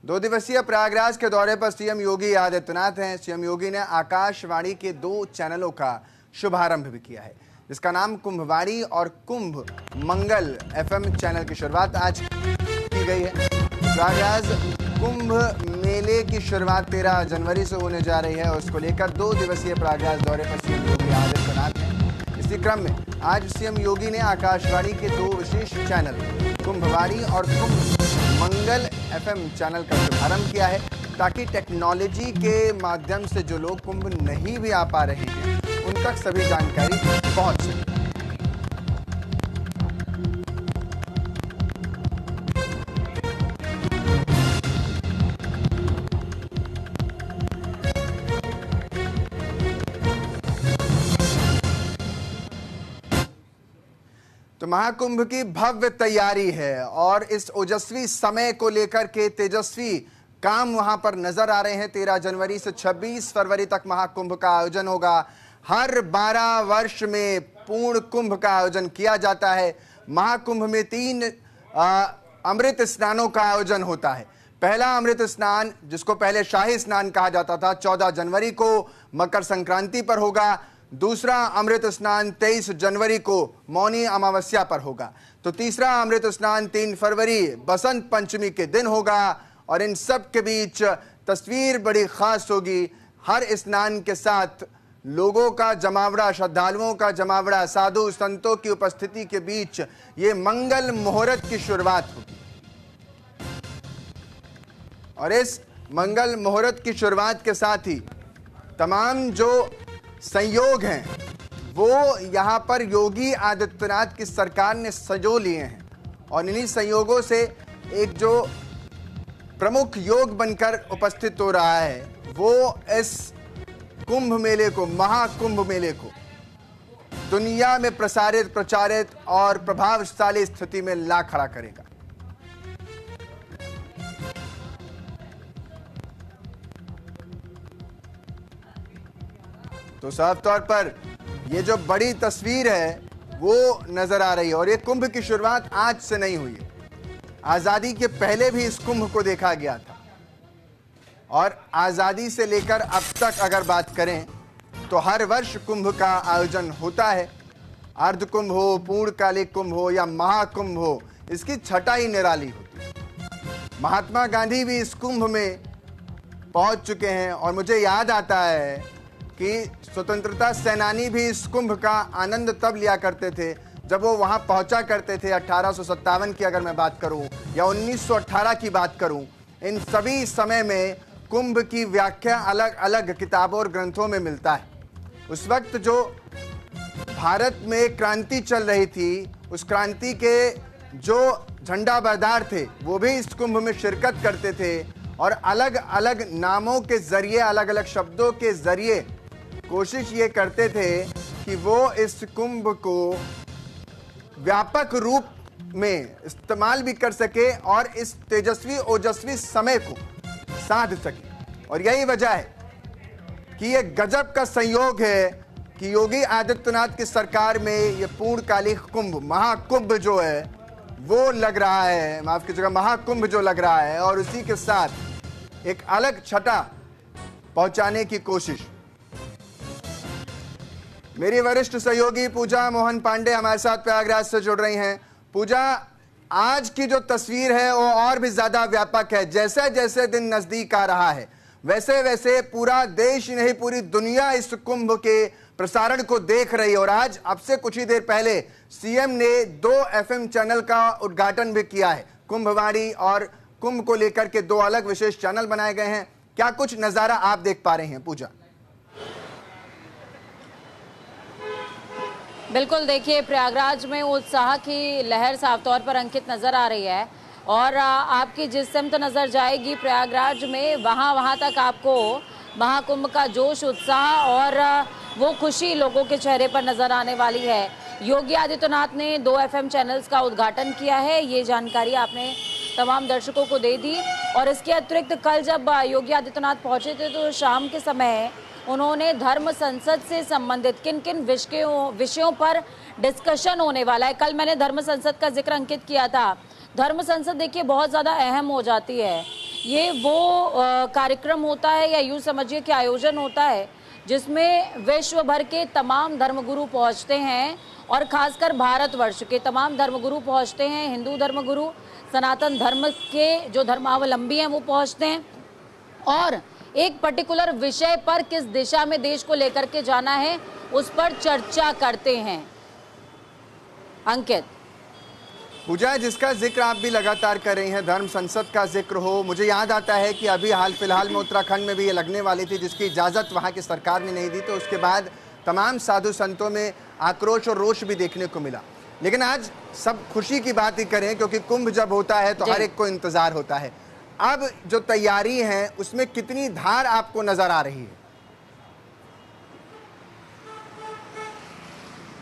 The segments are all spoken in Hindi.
दो दिवसीय प्रयागराज के दौरे पर सीएम योगी आदित्यनाथ हैं। सीएम योगी ने आकाशवाणी के 2 चैनलों का शुभारंभ भी किया है, जिसका नाम कुंभवाणी और कुंभ मंगल एफएम चैनल की शुरुआत आज की गई है। प्रयागराज कुंभ मेले की शुरुआत 13 जनवरी से होने जा रही है और उसको लेकर 2 दिवसीय प्रयागराज दौरे पर सीएम योगी आदित्यनाथ हैं। इसी क्रम में आज सीएम योगी ने आकाशवाणी के 2 विशेष चैनल कुंभवाणी और कुंभ मंगल एफएम चैनल का शुभारंभ किया है, ताकि टेक्नोलॉजी के माध्यम से जो लोग कुंभ नहीं भी आ पा रहे हैं उन तक सभी जानकारी पहुंच सके। तो महाकुंभ की भव्य तैयारी है और इस ओजस्वी समय को लेकर के तेजस्वी काम वहां पर नजर आ रहे हैं। 13 जनवरी से 26 फरवरी तक महाकुंभ का आयोजन होगा। हर 12 वर्ष में पूर्ण कुंभ का आयोजन किया जाता है। महाकुंभ में 3 अमृत स्नानों का आयोजन होता है। पहला अमृत स्नान, जिसको पहले शाही स्नान कहा जाता था, 14 जनवरी को मकर संक्रांति पर होगा। दूसरा अमृत स्नान 23 जनवरी को मौनी अमावस्या पर होगा। तो तीसरा अमृत स्नान 3 फरवरी बसंत पंचमी के दिन होगा। और इन सब के बीच तस्वीर बड़ी खास होगी। हर स्नान के साथ लोगों का जमावड़ा, श्रद्धालुओं का जमावड़ा, साधु संतों की उपस्थिति के बीच ये मंगल मुहूर्त की शुरुआत होगी। और इस मंगल मुहूर्त की शुरुआत के साथ ही तमाम जो संयोग हैं वो यहाँ पर योगी आदित्यनाथ की सरकार ने सजो लिए हैं। और इन्हीं संयोगों से एक जो प्रमुख योग बनकर उपस्थित हो रहा है वो इस कुंभ मेले को, महाकुंभ मेले को दुनिया में प्रसारित, प्रचारित और प्रभावशाली स्थिति में ला खड़ा करेगा। तो साफ तौर पर ये जो बड़ी तस्वीर है वो नजर आ रही है। और ये कुंभ की शुरुआत आज से नहीं हुई है। आजादी के पहले भी इस कुंभ को देखा गया था। और आजादी से लेकर अब तक अगर बात करें तो हर वर्ष कुंभ का आयोजन होता है। अर्ध कुंभ हो, पूर्णकालिक कुंभ हो या महाकुंभ हो, इसकी छटा ही निराली होती है। महात्मा गांधी भी इस कुंभ में पहुंच चुके हैं। और मुझे याद आता है कि स्वतंत्रता सेनानी भी इस कुंभ का आनंद तब लिया करते थे जब वो वहां पहुंचा करते थे। 1857 की अगर मैं बात करूं या 1918 की बात करूं, इन सभी समय में कुंभ की व्याख्या अलग अलग किताबों और ग्रंथों में मिलता है। उस वक्त जो भारत में क्रांति चल रही थी, उस क्रांति के जो झंडा बरदार थे वो भी इस कुंभ में शिरकत करते थे और अलग अलग नामों के जरिए, अलग अलग शब्दों के जरिए कोशिश ये करते थे कि वो इस कुंभ को व्यापक रूप में इस्तेमाल भी कर सके और इस तेजस्वी ओजस्वी समय को साध सके। और यही वजह है कि ये गजब का संयोग है कि योगी आदित्यनाथ की सरकार में ये पूर्णकालिक कुंभ, महाकुंभ जो है वो लग रहा है, माफ कीजिएगा, महाकुंभ जो लग रहा है। और उसी के साथ एक अलग छटा पहुंचाने की कोशिश। मेरी वरिष्ठ सहयोगी पूजा मोहन पांडे हमारे साथ प्रयागराज से जुड़ रही हैं। पूजा, आज की जो तस्वीर है वो और भी ज्यादा व्यापक है। जैसे जैसे दिन नजदीक आ रहा है वैसे वैसे पूरा देश नहीं, पूरी दुनिया इस कुंभ के प्रसारण को देख रही है। और आज अब से कुछ ही देर पहले सीएम ने 2 एफएम चैनल का उद्घाटन भी किया है। कुंभवाणी और कुंभ को लेकर के 2 अलग विशेष चैनल बनाए गए हैं। क्या कुछ नजारा आप देख पा रहे हैं पूजा? बिल्कुल, देखिए प्रयागराज में उत्साह की लहर साफ तौर पर अंकित नजर आ रही है। और आपकी जिस समय तो नजर जाएगी प्रयागराज में, वहाँ तक आपको महाकुंभ का जोश, उत्साह और वो खुशी लोगों के चेहरे पर नजर आने वाली है। योगी आदित्यनाथ ने 2 एफएम चैनल्स का उद्घाटन किया है। ये जानकारी आपने तमाम दर्शकों को दे दी। और इसके अतिरिक्त कल जब योगी आदित्यनाथ पहुंचे थे तो शाम के समय उन्होंने धर्म संसद से संबंधित किन किन विषयों पर डिस्कशन होने वाला है। कल मैंने धर्म संसद का जिक्र अंकित किया था। धर्म संसद देखिए बहुत ज़्यादा अहम हो जाती है। ये वो कार्यक्रम होता है या यूं समझिए कि आयोजन होता है जिसमें विश्व भर के तमाम धर्मगुरु पहुंचते हैं और खासकर भारतवर्ष के तमाम धर्मगुरु पहुंचते हैं। हिंदू धर्मगुरु, सनातन धर्म के जो धर्मावलंबी हैं वो पहुंचते हैं और एक पर्टिकुलर विषय पर किस दिशा में देश को लेकर के जाना है उस पर चर्चा करते हैं। अंकित, पूजा, जिसका जिक्र आप भी लगातार कर रही हैं, धर्म संसद का जिक्र हो, मुझे याद आता है कि अभी हाल फिलहाल में उत्तराखंड में भी ये लगने वाली थी जिसकी इजाज़त वहाँ की सरकार ने नहीं दी, तो उसके बाद तमाम साधु संतों में आक्रोश और रोष भी देखने को मिला। लेकिन आज सब खुशी की बात ही करें क्योंकि कुंभ जब होता है तो हर एक को इंतजार होता है। अब जो तैयारी है उसमें कितनी धार आपको नजर आ रही है?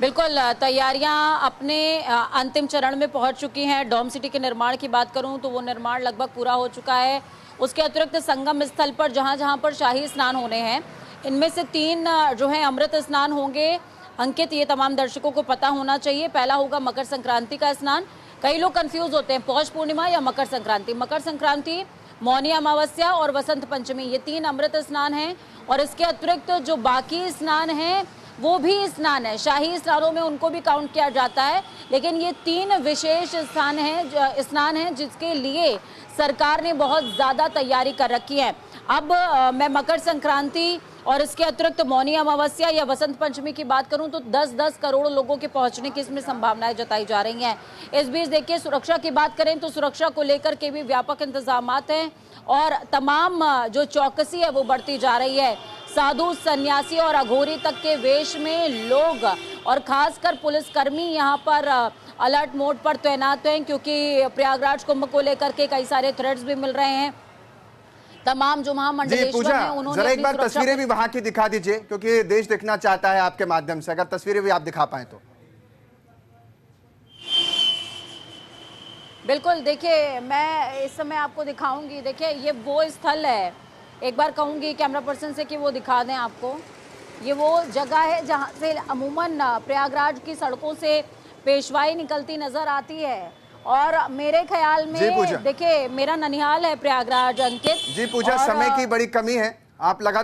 बिल्कुल, तैयारियां अपने अंतिम चरण में पहुंच चुकी हैं। डोम सिटी के निर्माण की बात करूं तो वो निर्माण लगभग पूरा हो चुका है। उसके अतिरिक्त संगम स्थल पर जहां जहां पर शाही स्नान होने हैं, इनमें से 3 जो है अमृत स्नान होंगे। अंकित, ये तमाम दर्शकों को पता होना चाहिए। पहला होगा मकर संक्रांति का स्नान। कई लोग कंफ्यूज होते हैं पौष पूर्णिमा या मकर संक्रांति। मकर संक्रांति, मौनी अमावस्या और वसंत पंचमी, ये 3 अमृत स्नान हैं। और इसके अतिरिक्त जो बाकी स्नान हैं वो भी स्नान है, शाही स्नानों में उनको भी काउंट किया जाता है। लेकिन ये 3 विशेष स्नान हैं जिसके लिए सरकार ने बहुत ज़्यादा तैयारी कर रखी है। अब मैं मकर संक्रांति और इसके अतिरिक्त मौनी अमावस्या या वसंत पंचमी की बात करूं तो 10-10 करोड़ लोगों के पहुंचने की इसमें संभावनाएं जताई जा रही हैं। इस बीच देखिए, सुरक्षा की बात करें तो सुरक्षा को लेकर के भी व्यापक इंतजामात हैं और तमाम जो चौकसी है वो बढ़ती जा रही है। साधु, सन्यासी और अघोरी तक के वेश में लोग और खासकर पुलिसकर्मी यहाँ पर अलर्ट मोड पर तैनात हैं क्योंकि प्रयागराज कुंभ को लेकर के कई सारे थ्रेट्स भी मिल रहे हैं। तमाम जो महामंडलेश्वर हैं उन्होंने जरा एक बार तस्वीरें भी वहां की दिखा दीजिए क्योंकि देश देखना चाहता है आपके माध्यम से, अगर तस्वीरें भी आप दिखा पाए तो। बिल्कुल, देखिए मैं इस समय आपको दिखाऊंगी। देखिए ये वो स्थल है, एक बार कहूंगी कैमरा पर्सन से कि वो दिखा दें आपको। ये वो जगह है जहां से अमूमन प्रयागराज की सड़कों से पेशवाई निकलती नजर आती है और मेरे ख्याल में देखिए मेरा ननिहाल है प्रयागराज। अंकित जी पूजा, समय की बड़ी कमी है, आप लगातार